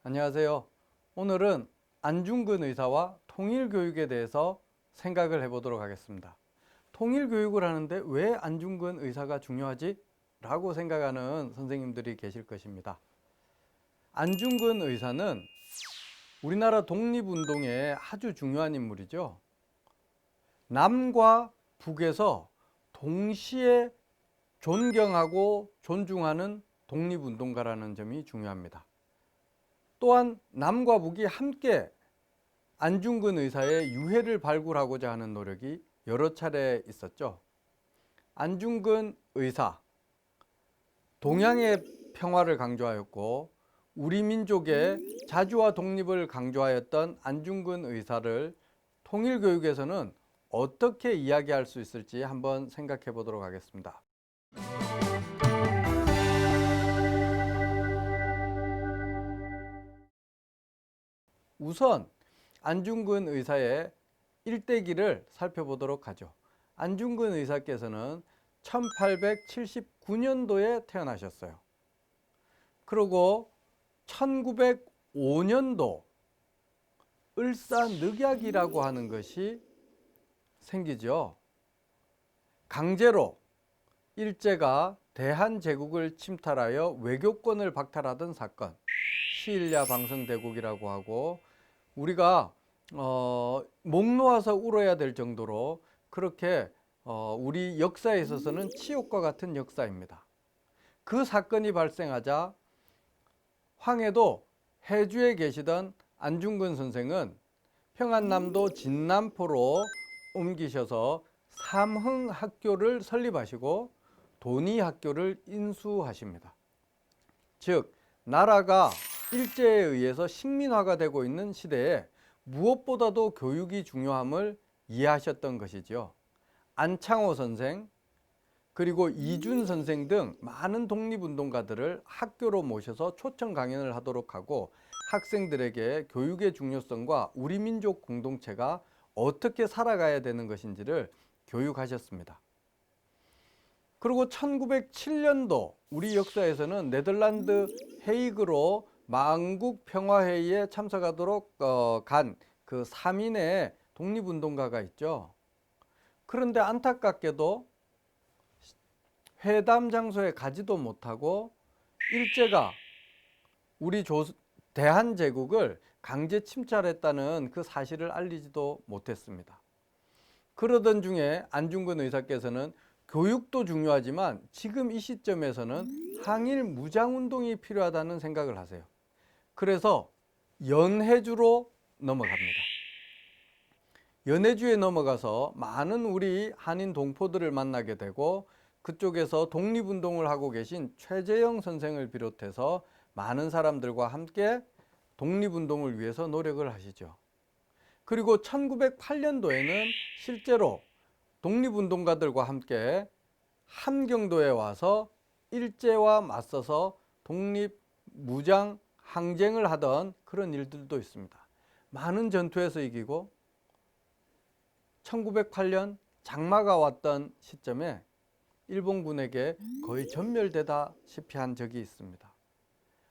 안녕하세요. 오늘은 안중근 의사와 통일교육에 대해서 생각을 해보도록 하겠습니다. 통일교육을 하는데 왜 안중근 의사가 중요하지? 라고 생각하는 선생님들이 계실 것입니다. 안중근 의사는 우리나라 독립운동에 아주 중요한 인물이죠. 남과 북에서 동시에 존경하고 존중하는 독립운동가라는 점이 중요합니다. 또한 남과 북이 함께 안중근 의사의 유해를 발굴하고자 하는 노력이 여러 차례 있었죠. 안중근 의사, 동양의 평화를 강조하였고 우리 민족의 자주와 독립을 강조하였던 안중근 의사를 통일교육에서는 어떻게 이야기할 수 있을지 한번 생각해 보도록 하겠습니다. 우선 안중근 의사의 일대기를 살펴보도록 하죠. 안중근 의사께서는 1879년도에 태어나셨어요. 그리고 1905년도 을사늑약이라고 하는 것이 생기죠. 강제로 일제가 대한제국을 침탈하여 외교권을 박탈하던 사건, 시일야 방성대국이라고 하고 우리가 목 놓아서 울어야 될 정도로 그렇게 우리 역사에 있어서는 치욕과 같은 역사입니다. 그 사건이 발생하자 황해도 해주에 계시던 안중근 선생은 평안남도 진남포로 옮기셔서 삼흥학교를 설립하시고 돈이학교를 인수하십니다. 즉 나라가 일제에 의해서 식민화가 되고 있는 시대에 무엇보다도 교육이 중요함을 이해하셨던 것이죠. 안창호 선생 그리고 이준 선생 등 많은 독립운동가들을 학교로 모셔서 초청 강연을 하도록 하고 학생들에게 교육의 중요성과 우리 민족 공동체가 어떻게 살아가야 되는 것인지를 교육하셨습니다. 그리고 1907년도 우리 역사에서는 네덜란드 헤이그로 만국 평화회의에 참석하도록 간 그 3인의 독립운동가가 있죠. 그런데 안타깝게도 회담 장소에 가지도 못하고 일제가 우리 대한제국을 강제 침탈했다는 그 사실을 알리지도 못했습니다. 그러던 중에 안중근 의사께서는 교육도 중요하지만 지금 이 시점에서는 항일 무장운동이 필요하다는 생각을 하세요. 그래서 연해주로 넘어갑니다. 연해주에 넘어가서 많은 우리 한인 동포들을 만나게 되고 그쪽에서 독립운동을 하고 계신 최재형 선생을 비롯해서 많은 사람들과 함께 독립운동을 위해서 노력을 하시죠. 그리고 1908년도에는 실제로 독립운동가들과 함께 함경도에 와서 일제와 맞서서 독립무장 항쟁을 하던 그런 일들도 있습니다. 많은 전투에서 이기고 1908년 장마가 왔던 시점에 일본군에게 거의 전멸되다시피 한 적이 있습니다.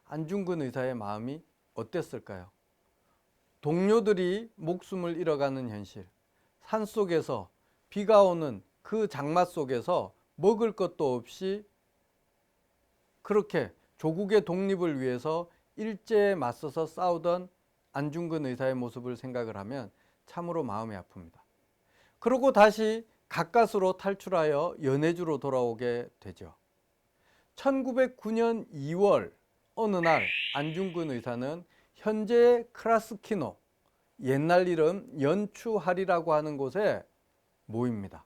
안중근 의사의 마음이 어땠을까요? 동료들이 목숨을 잃어가는 현실, 산속에서 비가 오는 그 장마 속에서 먹을 것도 없이 그렇게 조국의 독립을 위해서 일제에 맞서서 싸우던 안중근 의사의 모습을 생각을 하면 참으로 마음이 아픕니다. 그러고 다시 가까스로 탈출하여 연해주로 돌아오게 되죠. 1909년 2월 어느 날 안중근 의사는 현재의 크라스키노, 옛날 이름 연추할이라고 하는 곳에 모입니다.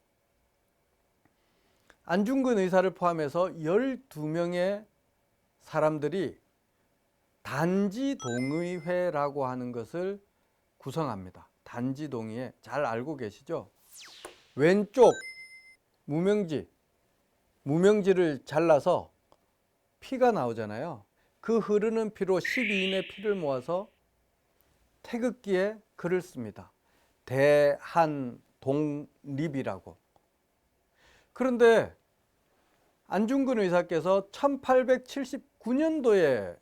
안중근 의사를 포함해서 12명의 사람들이 단지동의회라고 하는 것을 구성합니다. 단지동의회 잘 알고 계시죠? 왼쪽 무명지를 잘라서 피가 나오잖아요. 그 흐르는 피로 12인의 피를 모아서 태극기에 글을 씁니다. 대한독립이라고. 그런데 안중근 의사께서 1879년도에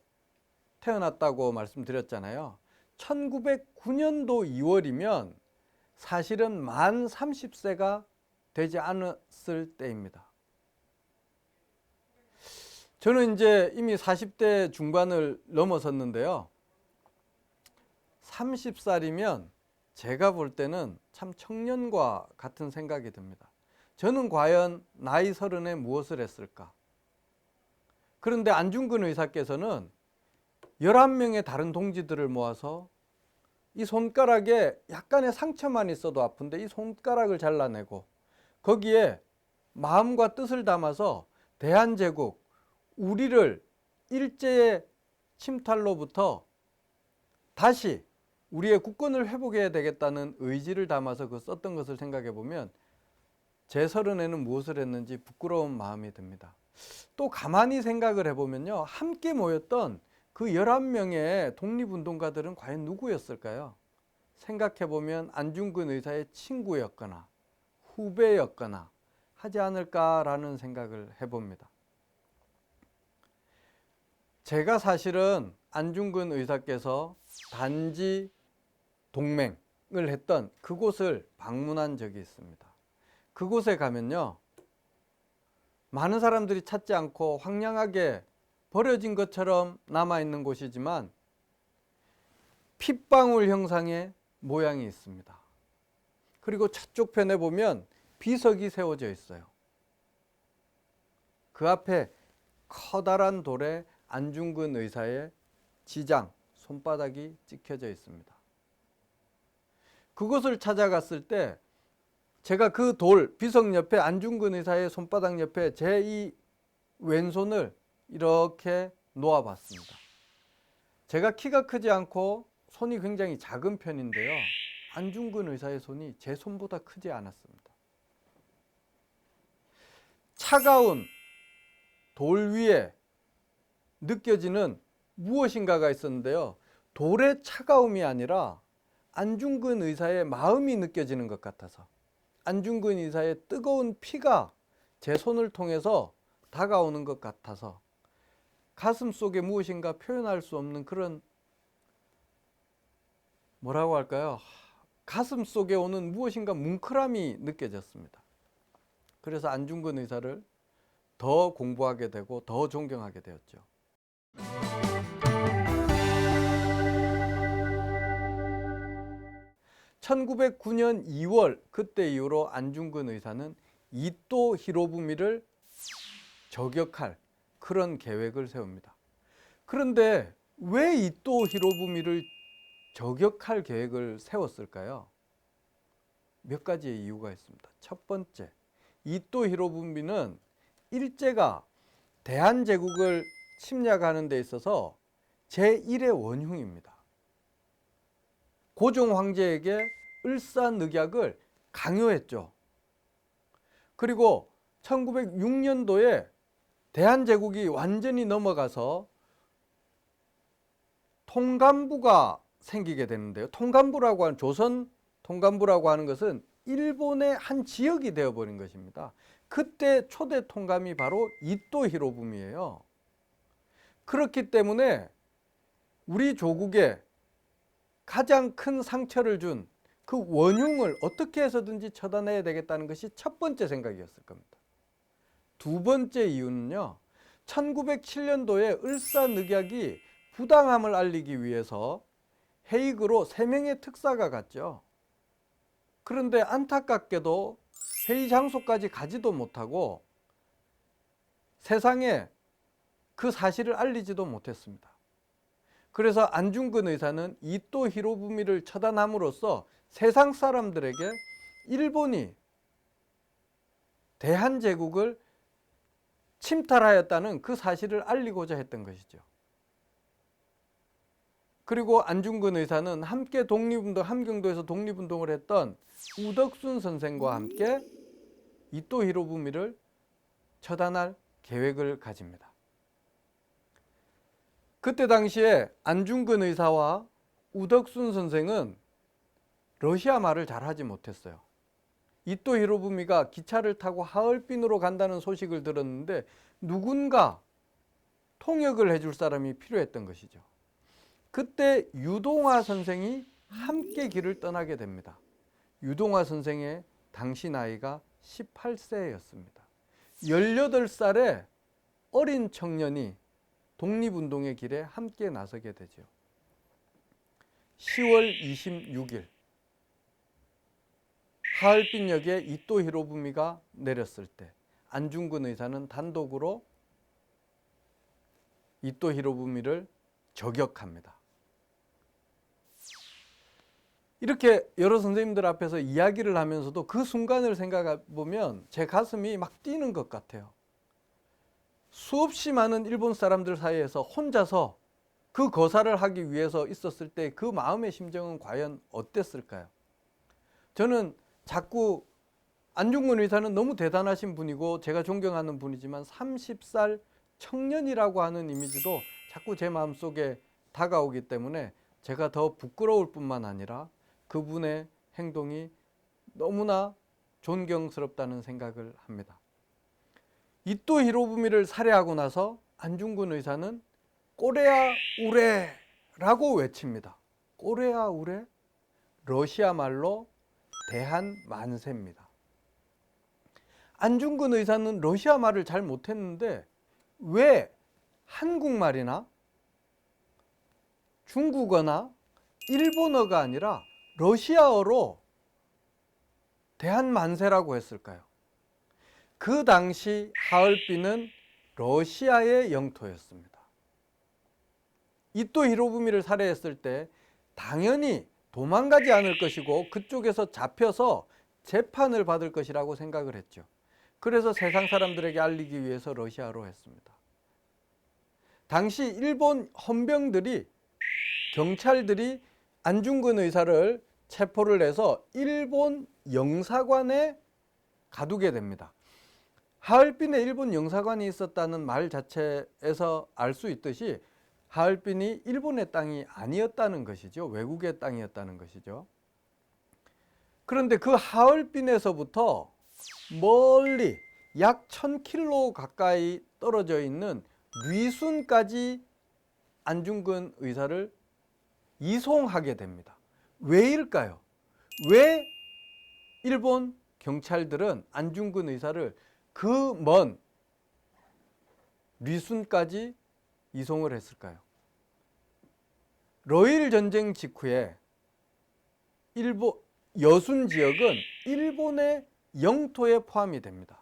태어났다고 말씀드렸잖아요. 1909년도 2월이면 사실은 만 30세가 되지 않았을 때입니다. 저는 이제 이미 40대 중반을 넘어섰는데요. 30살이면 제가 볼 때는 참 청년과 같은 생각이 듭니다. 저는 과연 나이 30에 무엇을 했을까? 그런데 안중근 의사께서는 11명의 다른 동지들을 모아서 이 손가락에 약간의 상처만 있어도 아픈데 이 손가락을 잘라내고 거기에 마음과 뜻을 담아서 대한제국, 우리를 일제의 침탈로부터 다시 우리의 국권을 회복해야 되겠다는 의지를 담아서 그 썼던 것을 생각해 보면 제 30에는 무엇을 했는지 부끄러운 마음이 듭니다. 또 가만히 생각을 해보면요. 함께 모였던 그 11명의 독립운동가들은 과연 누구였을까요? 생각해보면 안중근 의사의 친구였거나 후배였거나 하지 않을까라는 생각을 해봅니다. 제가 사실은 안중근 의사께서 단지 동맹을 했던 그곳을 방문한 적이 있습니다. 그곳에 가면요. 많은 사람들이 찾지 않고 황량하게 버려진 것처럼 남아있는 곳이지만 핏방울 형상의 모양이 있습니다. 그리고 저쪽 편에 보면 비석이 세워져 있어요. 그 앞에 커다란 돌에 안중근 의사의 지장, 손바닥이 찍혀져 있습니다. 그곳을 찾아갔을 때 제가 그 돌, 비석 옆에 안중근 의사의 손바닥 옆에 제 이 왼손을 이렇게 놓아봤습니다. 제가 키가 크지 않고 손이 굉장히 작은 편인데요. 안중근 의사의 손이 제 손보다 크지 않았습니다. 차가운 돌 위에 느껴지는 무엇인가가 있었는데요. 돌의 차가움이 아니라 안중근 의사의 마음이 느껴지는 것 같아서 안중근 의사의 뜨거운 피가 제 손을 통해서 다가오는 것 같아서 가슴 속에 무엇인가 표현할 수 없는 그런 뭐라고 할까요? 가슴 속에 오는 무엇인가 뭉클함이 느껴졌습니다. 그래서 안중근 의사를 더 공부하게 되고 더 존경하게 되었죠. 1909년 2월 그때 이후로 안중근 의사는 이토 히로부미를 저격할 그런 계획을 세웁니다. 그런데 왜 이토 히로부미를 저격할 계획을 세웠을까요? 몇 가지의 이유가 있습니다. 첫 번째, 이토 히로부미는 일제가 대한제국을 침략하는 데 있어서 제1의 원흉입니다. 고종 황제에게 을사늑약을 강요했죠. 그리고 1906년도에 대한제국이 완전히 넘어가서 통감부가 생기게 되는데요. 통감부라고 하는 조선 통감부라고 하는 것은 일본의 한 지역이 되어버린 것입니다. 그때 초대 통감이 바로 이토 히로부미예요. 그렇기 때문에 우리 조국에 가장 큰 상처를 준 그 원흉을 어떻게 해서든지 처단해야 되겠다는 것이 첫 번째 생각이었을 겁니다. 두 번째 이유는요. 1907년도에 을사늑약이 부당함을 알리기 위해서 헤이그로 3명의 특사가 갔죠. 그런데 안타깝게도 회의 장소까지 가지도 못하고 세상에 그 사실을 알리지도 못했습니다. 그래서 안중근 의사는 이토 히로부미를 처단함으로써 세상 사람들에게 일본이 대한제국을 침탈하였다는 그 사실을 알리고자 했던 것이죠. 그리고 안중근 의사는 함께 함경도에서 독립운동을 했던 우덕순 선생과 함께 이토 히로부미를 처단할 계획을 가집니다. 그때 당시에 안중근 의사와 우덕순 선생은 러시아 말을 잘하지 못했어요. 이토 히로부미가 기차를 타고 하얼빈으로 간다는 소식을 들었는데 누군가 통역을 해줄 사람이 필요했던 것이죠. 그때 유동화 선생이 함께 길을 떠나게 됩니다. 유동화 선생의 당시 나이가 18세였습니다. 18살의 어린 청년이 독립운동의 길에 함께 나서게 되죠. 10월 26일 하얼빈역에 이토 히로부미가 내렸을 때 안중근 의사는 단독으로 이토 히로부미를 저격합니다. 이렇게 여러 선생님들 앞에서 이야기를 하면서도 그 순간을 생각해 보면 제 가슴이 막 뛰는 것 같아요. 수없이 많은 일본 사람들 사이에서 혼자서 그 거사를 하기 위해서 있었을 때 그 마음의 심정은 과연 어땠을까요? 저는 자꾸 안중근 의사는 너무 대단하신 분이고 제가 존경하는 분이지만 30살 청년이라고 하는 이미지도 자꾸 제 마음속에 다가오기 때문에 제가 더 부끄러울 뿐만 아니라 그분의 행동이 너무나 존경스럽다는 생각을 합니다. 이토 히로부미를 살해하고 나서 안중근 의사는 꼬레아 우레라고 외칩니다. 꼬레아 우레? 러시아 말로 대한 만세입니다. 안중근 의사는 러시아 말을 잘 못했는데 왜 한국말이나 중국어나 일본어가 아니라 러시아어로 대한 만세라고 했을까요? 그 당시 하얼빈은 러시아의 영토였습니다. 이토 히로부미를 살해했을 때 당연히 도망가지 않을 것이고 그쪽에서 잡혀서 재판을 받을 것이라고 생각을 했죠. 그래서 세상 사람들에게 알리기 위해서 러시아로 했습니다. 당시 일본 헌병들이 경찰들이 안중근 의사를 체포를 해서 일본 영사관에 가두게 됩니다. 하얼빈에 일본 영사관이 있었다는 말 자체에서 알 수 있듯이 하얼빈이 일본의 땅이 아니었다는 것이죠. 외국의 땅이었다는 것이죠. 그런데 그 하얼빈에서부터 멀리 약 1000km 가까이 떨어져 있는 리순까지 안중근 의사를 이송하게 됩니다. 왜일까요? 왜 일본 경찰들은 안중근 의사를 그 먼 리순까지 이송을 했을까요? 러일 전쟁 직후에 일본 여순 지역은 일본의 영토에 포함이 됩니다.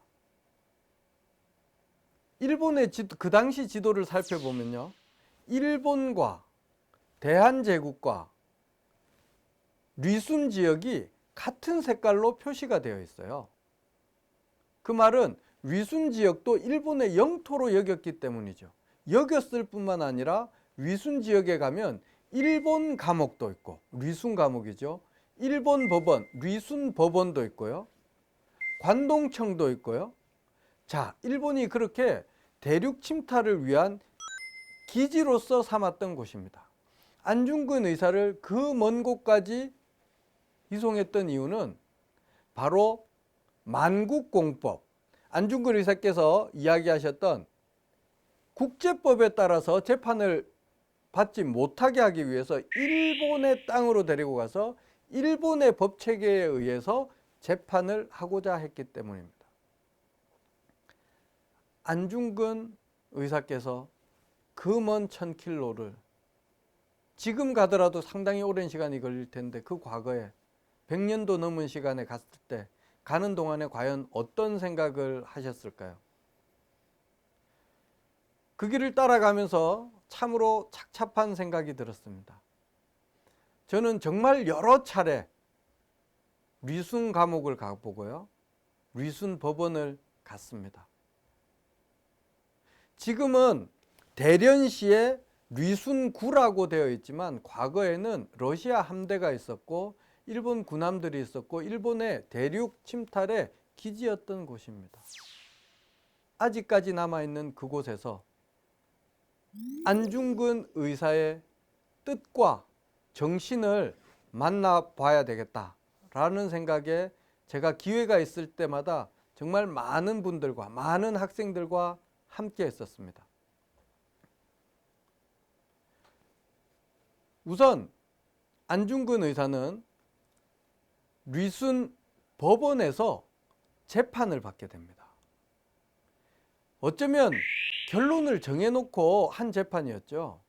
일본의 그 당시 지도를 살펴보면요, 일본과 대한제국과 리순 지역이 같은 색깔로 표시가 되어 있어요. 그 말은 리순 지역도 일본의 영토로 여겼기 때문이죠. 여겼을 뿐만 아니라 리순 지역에 가면 일본 감옥도 있고, 리순 감옥이죠. 일본 법원, 리순 법원도 있고요. 관동청도 있고요. 자, 일본이 그렇게 대륙 침탈을 위한 기지로서 삼았던 곳입니다. 안중근 의사를 그 먼 곳까지 이송했던 이유는 바로 만국공법, 안중근 의사께서 이야기하셨던 국제법에 따라서 재판을 받지 못하게 하기 위해서 일본의 땅으로 데리고 가서 일본의 법체계에 의해서 재판을 하고자 했기 때문입니다. 안중근 의사께서 그 먼 1000km를 지금 가더라도 상당히 오랜 시간이 걸릴 텐데 그 과거에 100년도 넘은 시간에 갔을 때 가는 동안에 과연 어떤 생각을 하셨을까요? 그 길을 따라가면서 참으로 착잡한 생각이 들었습니다. 저는 정말 여러 차례 리순 감옥을 가보고요, 리순 법원을 갔습니다. 지금은 대련시에 리순구라고 되어 있지만 과거에는 러시아 함대가 있었고 일본 군함들이 있었고 일본의 대륙 침탈의 기지였던 곳입니다. 아직까지 남아있는 그곳에서 안중근 의사의 뜻과 정신을 만나봐야 되겠다라는 생각에 제가 기회가 있을 때마다 정말 많은 분들과 많은 학생들과 함께 했었습니다. 우선 안중근 의사는 리순 법원에서 재판을 받게 됩니다. 어쩌면 결론을 정해놓고 한 재판이었죠.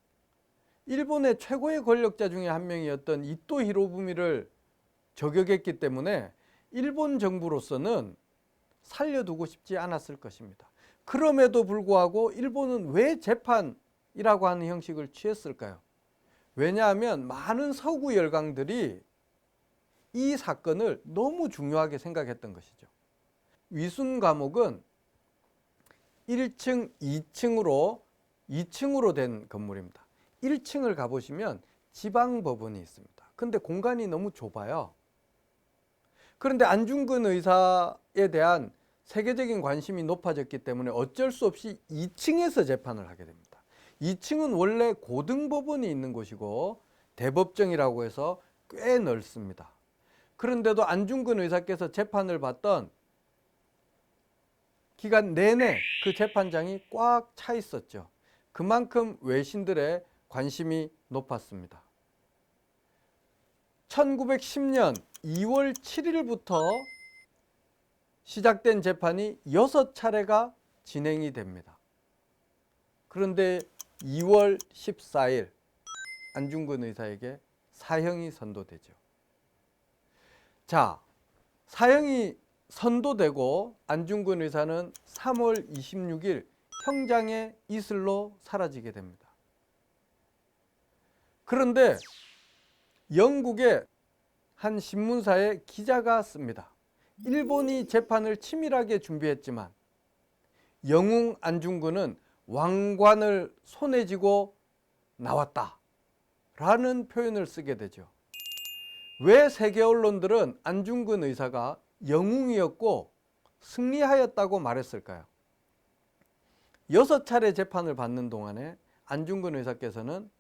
일본의 최고의 권력자 중에 한 명이었던 이토 히로부미를 저격했기 때문에 일본 정부로서는 살려두고 싶지 않았을 것입니다. 그럼에도 불구하고 일본은 왜 재판이라고 하는 형식을 취했을까요? 왜냐하면 많은 서구 열강들이 이 사건을 너무 중요하게 생각했던 것이죠. 위순 감옥은 1층, 2층으로 된 건물입니다. 1층을 가보시면 지방법원이 있습니다. 근데 공간이 너무 좁아요. 그런데 안중근 의사에 대한 세계적인 관심이 높아졌기 때문에 어쩔 수 없이 2층에서 재판을 하게 됩니다. 2층은 원래 고등법원이 있는 곳이고 대법정이라고 해서 꽤 넓습니다. 그런데도 안중근 의사께서 재판을 받던 기간 내내 그 재판장이 꽉 차 있었죠. 그만큼 외신들의 관심이 높았습니다. 1910년 2월 7일부터 시작된 재판이 6차례가 진행이 됩니다. 그런데 2월 14일 안중근 의사에게 사형이 선고되죠. 자, 사형이 선고되고 안중근 의사는 3월 26일 형장의 이슬로 사라지게 됩니다. 그런데 영국의 한 신문사에 기자가 씁니다. 일본이 재판을 치밀하게 준비했지만 영웅 안중근은 왕관을 손에 쥐고 나왔다 라는 표현을 쓰게 되죠. 왜 세계 언론들은 안중근 의사가 영웅이었고 승리하였다고 말했을까요? 6차례 재판을 받는 동안에 안중근 의사께서는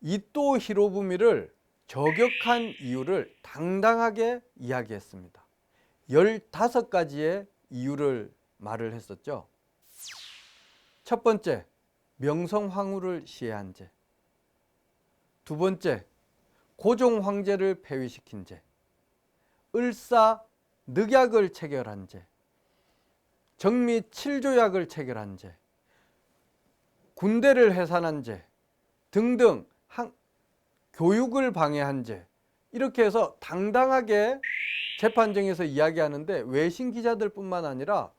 이토 히로부미를 저격한 이유를 당당하게 이야기했습니다. 15가지의 이유를 말을 했었죠. 첫 번째, 명성황후를 시해한 죄. 두 번째, 고종 황제를 폐위시킨 죄. 을사 늑약을 체결한 죄. 정미 7조약을 체결한 죄. 군대를 해산한 죄 등등 교육을 방해한 죄. 이렇게 해서 당당하게 재판정에서 이야기하는데 외신 기자들뿐만 아니라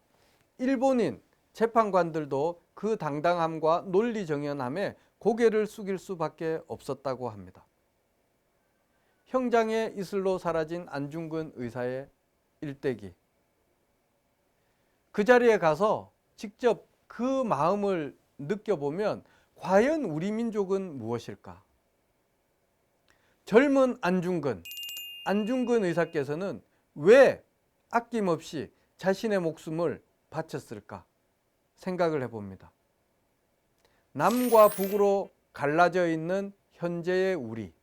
일본인 재판관들도 그 당당함과 논리 정연함에 고개를 숙일 수밖에 없었다고 합니다. 형장의 이슬로 사라진 안중근 의사의 일대기. 그 자리에 가서 직접 그 마음을 느껴보면 과연 우리 민족은 무엇일까? 젊은 안중근 의사께서는 왜 아낌없이 자신의 목숨을 바쳤을까 생각을 해봅니다. 남과 북으로 갈라져 있는 현재의 우리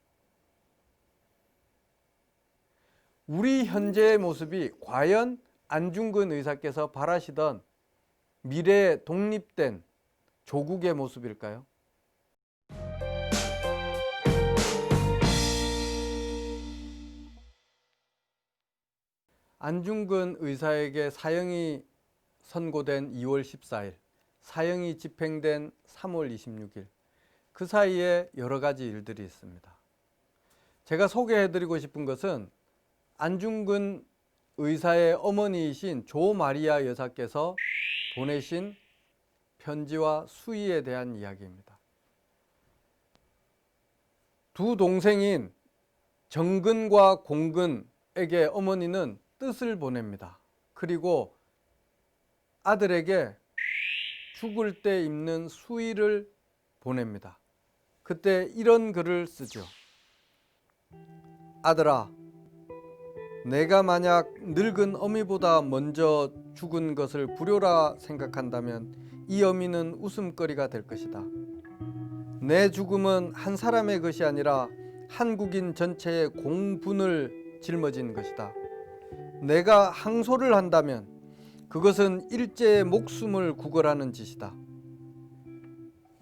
현재의 모습이 과연 안중근 의사께서 바라시던 미래의 독립된 조국의 모습일까요? 안중근 의사에게 사형이 선고된 2월 14일, 사형이 집행된 3월 26일, 그 사이에 여러 가지 일들이 있습니다. 제가 소개해드리고 싶은 것은 안중근 의사의 어머니이신 조 마리아 여사께서 보내신 편지와 수의에 대한 이야기입니다. 두 동생인 정근과 공근에게 어머니는 뜻을 보냅니다. 그리고 아들에게 죽을 때 입는 수의를 보냅니다. 그때 이런 글을 쓰죠. 아들아, 내가 만약 늙은 어미보다 먼저 죽은 것을 불효라 생각한다면 이 어미는 웃음거리가 될 것이다. 내 죽음은 한 사람의 것이 아니라 한국인 전체의 공분을 짊어진 것이다. 내가 항소를 한다면 그것은 일제의 목숨을 구걸하는 짓이다.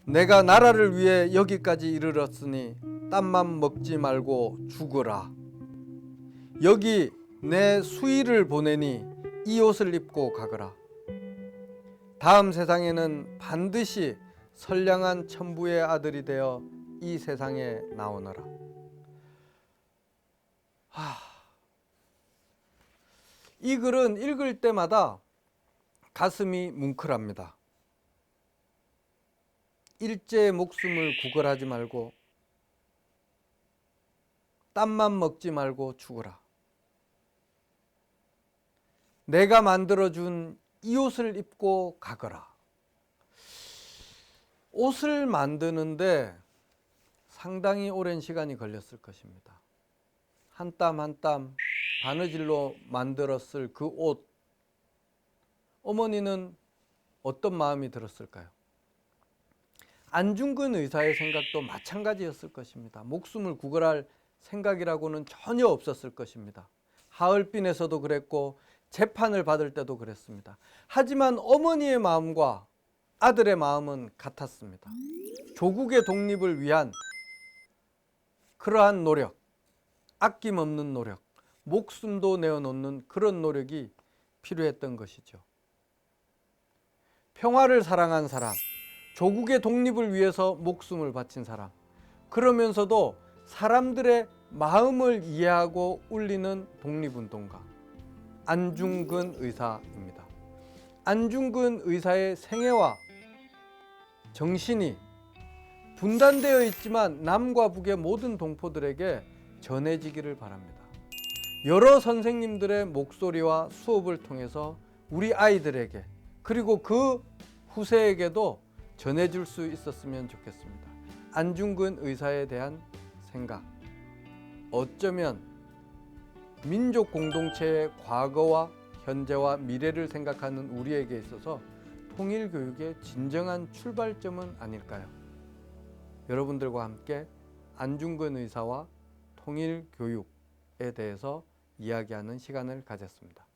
내가 나라를 위해 여기까지 이르렀으니 땀만 먹지 말고 죽어라. 여기 내 수의를 보내니 이 옷을 입고 가거라. 다음 세상에는 반드시 선량한 천부의 아들이 되어 이 세상에 나오너라. 이 글은 읽을 때마다 가슴이 뭉클합니다. 일제의 목숨을 구걸하지 말고 땀만 먹지 말고 죽어라. 내가 만들어준 이 옷을 입고 가거라. 옷을 만드는데 상당히 오랜 시간이 걸렸을 것입니다. 한 땀 한 땀 바느질로 만들었을 그 옷, 어머니는 어떤 마음이 들었을까요? 안중근 의사의 생각도 마찬가지였을 것입니다. 목숨을 구걸할 생각이라고는 전혀 없었을 것입니다. 하얼빈에서도 그랬고 재판을 받을 때도 그랬습니다. 하지만 어머니의 마음과 아들의 마음은 같았습니다. 조국의 독립을 위한 그러한 노력, 아낌없는 노력, 목숨도 내어놓는 그런 노력이 필요했던 것이죠. 평화를 사랑한 사람, 조국의 독립을 위해서 목숨을 바친 사람, 그러면서도 사람들의 마음을 이해하고 울리는 독립운동가 안중근 의사입니다. 안중근 의사의 생애와 정신이 분단되어 있지만 남과 북의 모든 동포들에게 전해지기를 바랍니다. 여러 선생님들의 목소리와 수업을 통해서 우리 아이들에게 그리고 그 후세에게도 전해줄 수 있었으면 좋겠습니다. 안중근 의사에 대한 생각, 어쩌면 민족 공동체의 과거와 현재와 미래를 생각하는 우리에게 있어서 통일교육의 진정한 출발점은 아닐까요? 여러분들과 함께 안중근 의사와 통일교육에 대해서 이야기하는 시간을 가졌습니다.